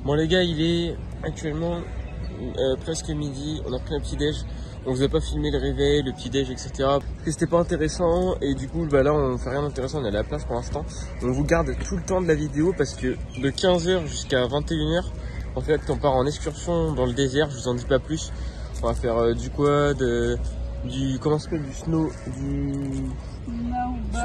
Bon les gars, il est actuellement presque midi, on a pris un petit déj. On vous a pas filmé le réveil, le petit déj, etc. Parce que c'était pas intéressant et du coup bah là on fait rien d'intéressant, on est à la place pour l'instant. On vous garde tout le temps de la vidéo parce que de 15h jusqu'à 21h, en fait on part en excursion dans le désert, je vous en dis pas plus. On va faire du quad, du comment ça s'appelle, du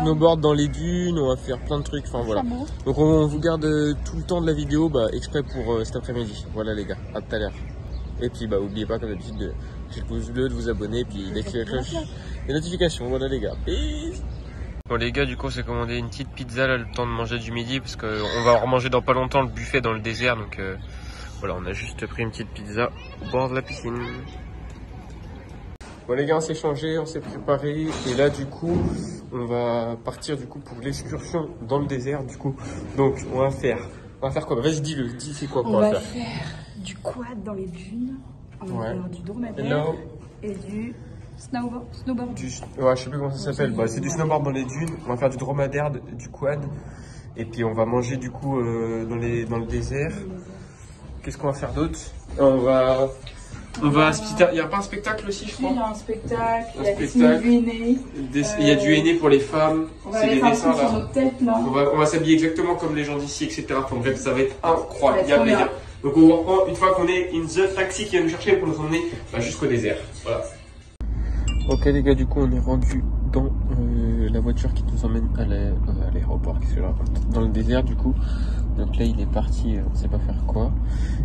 snowboard dans les dunes, on va faire plein de trucs, enfin voilà. Donc on vous garde tout le temps de la vidéo exprès pour cet après-midi. Voilà les gars, à tout à l'heure. Et puis n'oubliez pas comme d'habitude de cliquer le pouce bleu, de vous abonner, puis d'activer la cloche des notifications. Voilà les gars. Peace. Bon les gars, du coup on s'est commandé une petite pizza là, le temps de manger du midi, parce qu'on va remanger dans pas longtemps le buffet dans le désert. Donc voilà, on a juste pris une petite pizza au bord de la piscine. Bon les gars, on s'est changé, on s'est préparé et là du coup on va partir du coup pour l'excursion dans le désert du coup. Donc on va faire quoi? Vas-y dis c'est quoi qu'on va faire? Du quad dans les dunes, on va faire du dromadaire Hello. et du snowboard. Ouais, je sais plus comment ça s'appelle. C'est du snowboard dans les dunes, on va faire du dromadaire, du quad et puis on va manger du coup dans le désert. Qu'est-ce qu'on va faire d'autre? Il n'y a pas un spectacle aussi, je crois? Il y a un spectacle, il y a du henné. Il y a du henné pour les femmes. C'est des dessins là. Sur notre tête, là. On va s'habiller exactement comme les gens d'ici, etc. Enfin, bref, ça va être incroyable. Donc on reprend une fois qu'on est in the taxi qui va nous chercher pour nous emmener jusqu'au désert. Voilà. Ok les gars, du coup on est rendu dans la voiture qui nous emmène à l'aéroport, dans le désert du coup. Donc là il est parti, on sait pas faire quoi.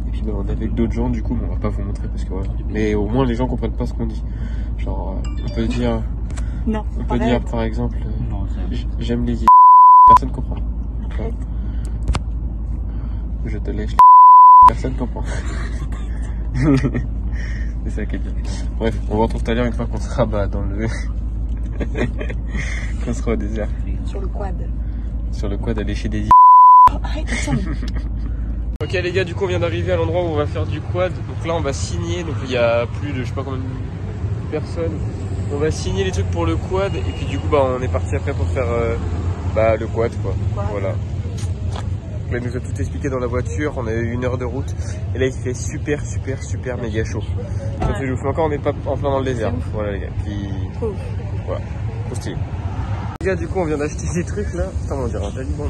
Et puis on est avec d'autres gens du coup, mais on va pas vous montrer parce que voilà. Mais au moins les gens comprennent pas ce qu'on dit. Genre on peut dire, non, on peut dire par exemple, j'aime les personne comprend. Je te laisse. Personne comprend. C'est ça qui est bien. Bref, on va retrouver tout à l'heure une fois qu'on sera dans le qu'on sera au désert. Sur le quad. Sur le quad, aller chez des arrête, attends. Ok les gars, du coup on vient d'arriver à l'endroit où on va faire du quad. Donc là on va signer, donc il y a plus de je sais pas combien de personnes. On va signer les trucs pour le quad et puis du coup on est parti après pour faire le quad quoi. Voilà. Il nous a tout expliqué dans la voiture, on a eu 1 heure de route et là il fait super méga chaud. Ça fait ouf, encore on n'est pas en plein dans le désert. Voilà les gars, puis voilà, trop stylé. Les gars, du coup on vient d'acheter des trucs là. Putain, on dirait un taliban.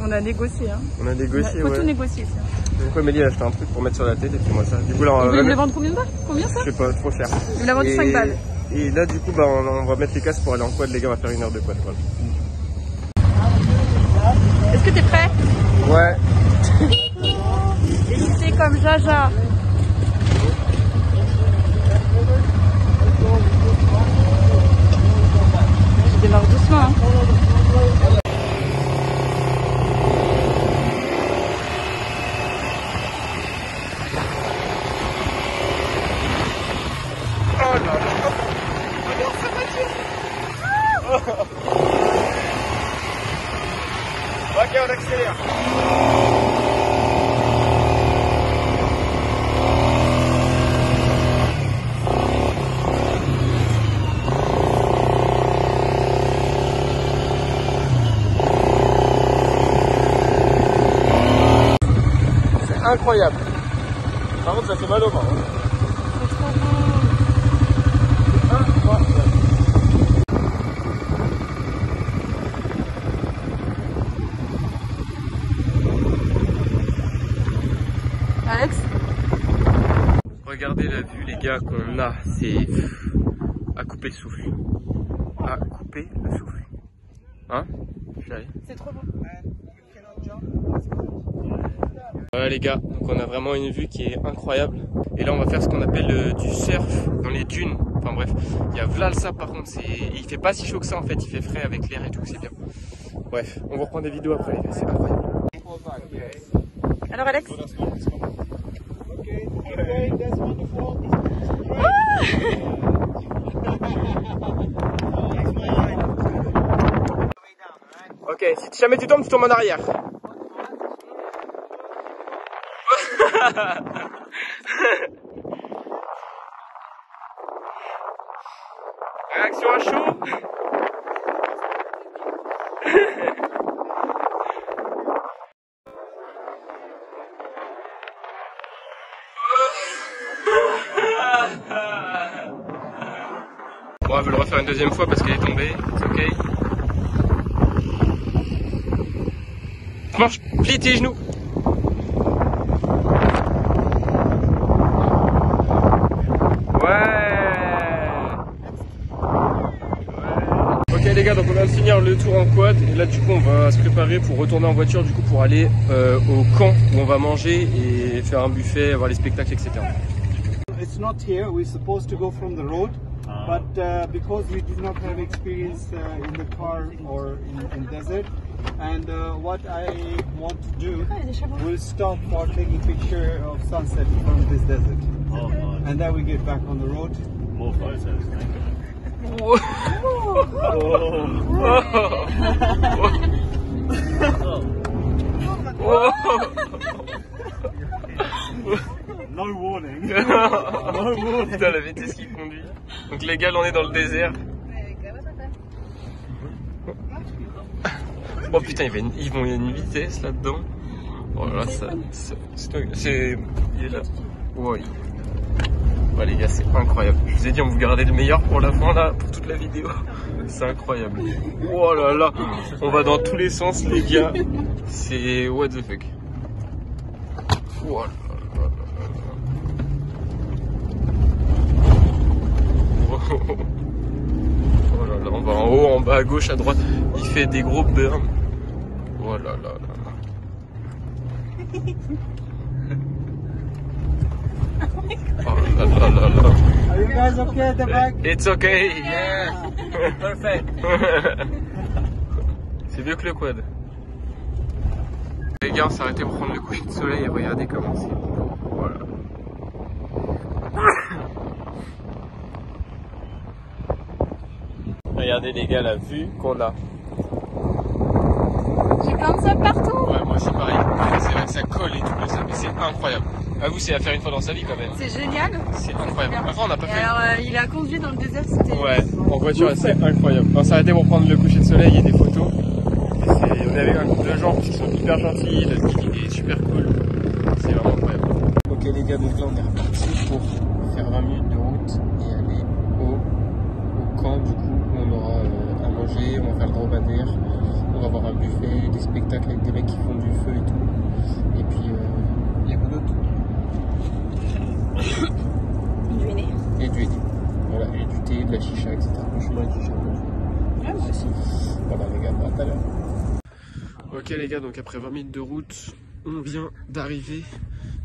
On a négocié hein. On a négocié, faut tout négocier ça. Donc Mélie a acheté un truc pour mettre sur la tête et puis moi ça. Du coup là on va le vendre combien de balles? Combien ça? Je sais pas, trop cher. Il l'a vendu 5 balles. Et là du coup on va mettre les casques pour aller en quad les gars, on va faire 1 heure de quad. Voilà. Est-ce que t'es prêt? Ouais. Et c'est comme Jaja. Je démarre doucement hein. Oh là là. Regarde sa voiture. Ok, on accélère. C'est incroyable. Par contre, ça fait mal aux mains. C'est trop beau. Alex? Regardez la vue les gars qu'on a, c'est à couper le souffle. À couper le souffle. Hein? C'est trop beau. Voilà les gars, donc on a vraiment une vue qui est incroyable. Et là on va faire ce qu'on appelle du surf dans les dunes. Enfin bref, il y a là le sable par contre, il fait pas si chaud que ça en fait, il fait frais avec l'air et tout, c'est bien. Bref, on vous reprend des vidéos après les gars, c'est incroyable. Alors Alex? Ok, si jamais tu tombes en arrière. Réaction à chaud. Bon, elle veut le refaire une deuxième fois parce qu'elle est tombée. C'est ok. Marche, plie tes genoux. Ok les gars, donc on vient de finir le tour en quad et là du coup on va se préparer pour retourner en voiture du coup pour aller au camp où on va manger et faire un buffet, voir les spectacles, etc. It's not here. We're supposed to go from the road, but because we did not have experience in the car or in desert, and what I want to do, we'll stop for taking picture of sunset from this desert, and then we get back on the road. More photos. Whoa. No warning. Putain, la vitesse qui conduit. Donc les gars, on est dans le désert. Oh putain, il y a une vitesse là-dedans. Oh là, c'est... Il est là. Ouais. Ouais les gars, c'est incroyable. Je vous ai dit, on vous gardait le meilleur pour la fin là, pour toute la vidéo. C'est incroyable. Oh là là, on va dans tous les sens les gars. C'est what the fuck. Oh là là là là. Oh là là, on va en haut, en bas, à gauche, à droite. Il fait des gros burns. Oh là là là. Oh là là là là. Are you guys okay at the back? It's okay, yeah. Perfect. C'est mieux que le quad. Les gars, on s'est arrêté pour prendre le coucher de soleil et regardez comment c'est. Voilà. Regardez les gars la vue qu'on a. J'ai plein de sable partout. Ouais, moi aussi pareil. C'est vrai que ça colle et tout le sable, mais c'est incroyable. À vous, c'est à faire une fois dans sa vie quand même. C'est génial. C'est incroyable. Après, on n'a pas fait. Alors, il a conduit dans le désert, c'était... Ouais, en voiture, c'est incroyable. On s'est arrêté pour prendre le coucher de soleil et des photos. Et on est avec un groupe de gens qui sont hyper gentils, le guide est super cool. C'est vraiment incroyable. Ok les gars, donc là on est reparti pour faire 20 minutes de route et aller au camp du coup où on aura à manger, on va faire le dromadaire, on va avoir un buffet, des spectacles avec des mecs qui font du feu et tout. Et puis il y a quoi d'autre? Du henné. Et du henné. Voilà, et du thé, de la chicha, etc. Franchement, du chicha. Ouais, moi aussi. Voilà les gars, bah, tout à l'heure. Ok les gars, donc après 20 minutes de route, on vient d'arriver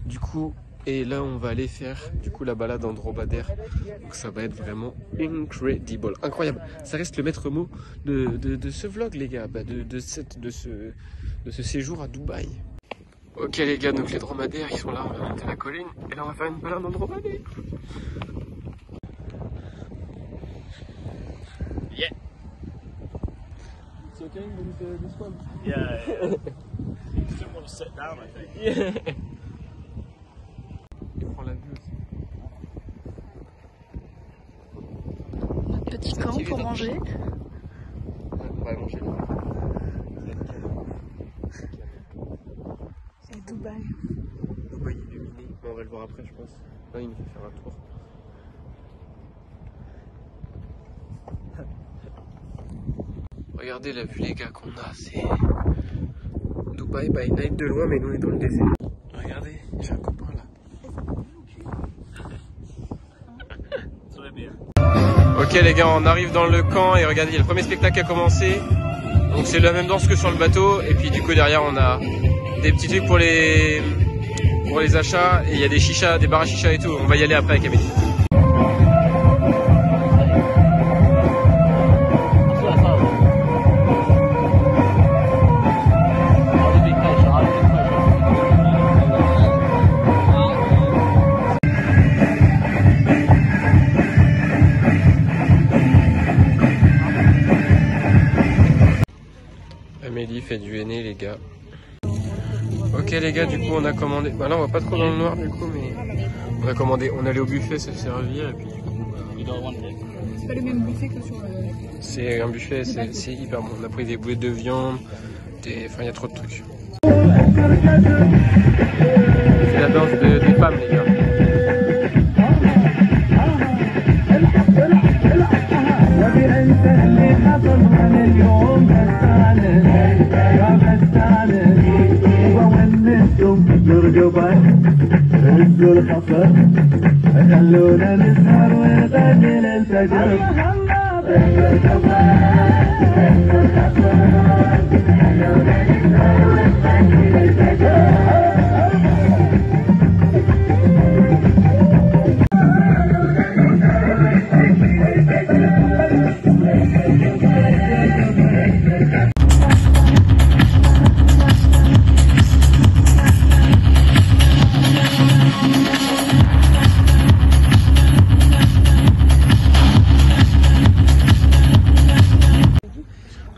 du coup, et là on va aller faire du coup la balade en dromadaire. Donc ça va être vraiment incredible, incroyable. Ça reste le maître mot de ce vlog les gars, bah, de ce séjour à Dubaï. Ok les gars, donc les dromadaires ils sont là, on va monter la colline et là on va faire une balade en dromadaire. Yeah. It's okay with this one? Yeah. You just want to sit down, I think. Yeah. Il prend la vue aussi. Notre petit camp pour manger. On va manger là. Et Dubaï. Dubaï illuminé. On va le voir après je pense. Là il nous fait faire un tour. Regardez la vue les gars qu'on a, c'est Dubaï by night de loin mais nous on est dans le désert. Regardez, j'ai un copain là. Ok les gars, on arrive dans le camp et regardez, il y a le premier spectacle qui a commencé. Donc c'est la même danse que sur le bateau et puis du coup derrière on a des petits trucs pour les achats et il y a des chichas, des bars à chicha et tout. On va y aller après avec Amélie. Amélie fait du henné les gars. Ok les gars, du coup on a commandé. Bah là on va pas trop dans le noir du coup, mais on a commandé. On allait au buffet se servir et puis du coup. C'est pas le même buffet que sur le... C'est un buffet, c'est hyper bon. On a pris des boulettes de viande, enfin il y a trop de trucs. C'est la danse des femmes les gars. الصبح هزوا الخفر خلونا نسهر ونغني للفجر هزوا الخفر هزوا الخفر خلونا نسهر ونغني للفجر.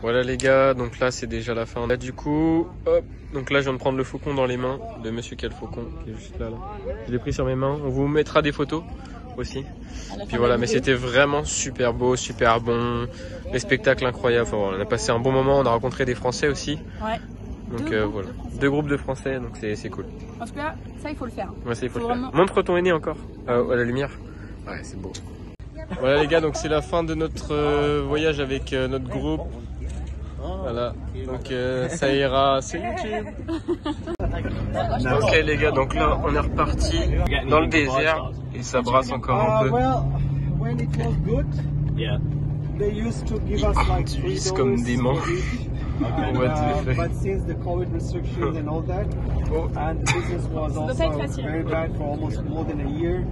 Voilà les gars, donc là c'est déjà la fin. Là du coup, hop, donc là je viens de prendre le faucon dans les mains de monsieur qui a le faucon, qui est juste là. Je l'ai pris sur mes mains, on vous mettra des photos aussi. Puis voilà, mais c'était vraiment super beau, super bon, les spectacles incroyables, enfin, voilà, on a passé un bon moment, on a rencontré des Français aussi. Ouais. Donc voilà, 2 groupes de Français, donc c'est cool. En tout cas, ça il faut le faire. Ouais, ça il faut le vraiment... faire. Montre ton aîné encore, à la lumière. Ouais, c'est beau. Voilà les gars, donc c'est la fin de notre voyage avec notre groupe. Voilà, donc ça ira sur YouTube. Ok les gars, donc là on est reparti dans le désert et ça brasse encore un peu. Well, when it was good, they used to give us like $3 comme des manches. But since the COVID restrictions and all that, and business was also very bad for almost more than a year.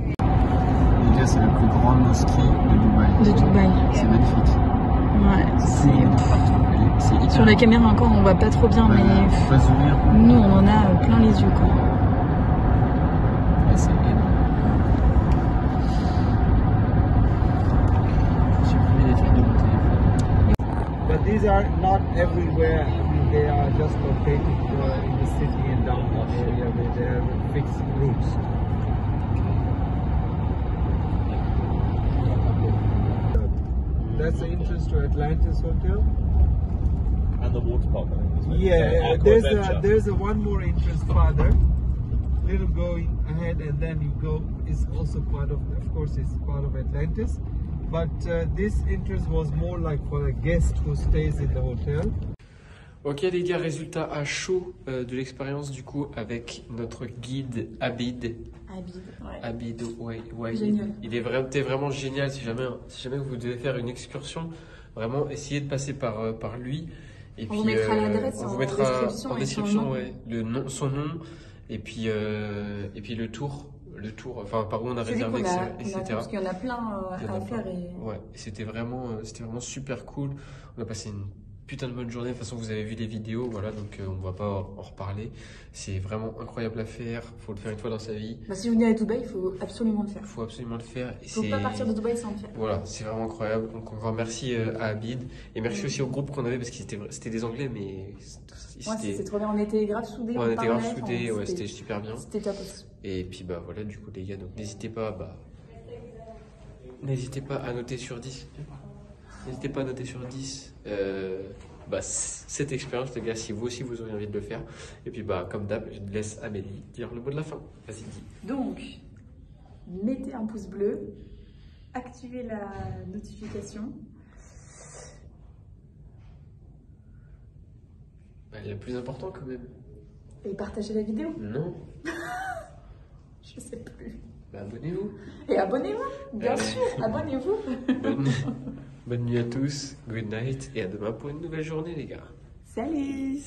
Les gars, c'est la plus grande mosquée de Dubaï. C'est magnifique. Ouais, c'est... Sur la caméra encore on voit pas trop bien, mais nous on en a plein les yeux quoi. Ouais, c'est énorme. J'ai supprimer les trucs de mon téléphone. But these are not everywhere. I mean, they are just located in the city and downtown area where they have fixed routes. That's the entrance to Atlantis Hotel. And the water park, I think. Yeah, there's a one more entrance farther. Little going ahead, and then you go. Is also part of course, it's part of Atlantis. But this entrance was more like for a guest who stays in the hotel. Ok les gars, résultat à chaud de l'expérience du coup avec notre guide Abid. Abid, ouais. Génial. T'es vraiment génial. Si jamais vous devez faire une excursion, vraiment essayez de passer par lui. Et on vous mettra l'adresse en description, ouais, son nom et puis le tour, enfin par où on a réservé, etc. Parce qu'il y en a plein à faire. Ouais, c'était vraiment super cool. On a passé une putain de bonne journée. De toute façon, vous avez vu les vidéos, voilà, donc on va pas en reparler. C'est vraiment incroyable à faire. Faut le faire une fois dans sa vie. Bah, si vous venez à Dubaï, il faut absolument le faire. Faut absolument le faire. Il faut pas partir de Dubaï sans le faire. Voilà, c'est vraiment incroyable. Donc encore merci à Abid et merci aussi au groupe qu'on avait parce que c'était des Anglais, mais c'était trop bien. On était grave soudés. Ouais, on était grave soudés. Ouais, c'était super bien. C'était top aussi. Et puis bah voilà, du coup les gars, donc n'hésitez pas à noter sur 10. N'hésitez pas à noter sur 10 cette expérience, les gars, si vous aussi vous auriez envie de le faire. Et puis, comme d'hab, je laisse Amélie dire le mot de la fin. Vas-y, dis. Donc, mettez un pouce bleu, activez la notification. Le plus important, quand même. Et partagez la vidéo. Non. Je sais plus. Abonnez-vous. Et abonnez-vous, bien sûr, abonnez-vous. Bonne nuit à tous, good night et à demain pour une nouvelle journée les gars. Salut.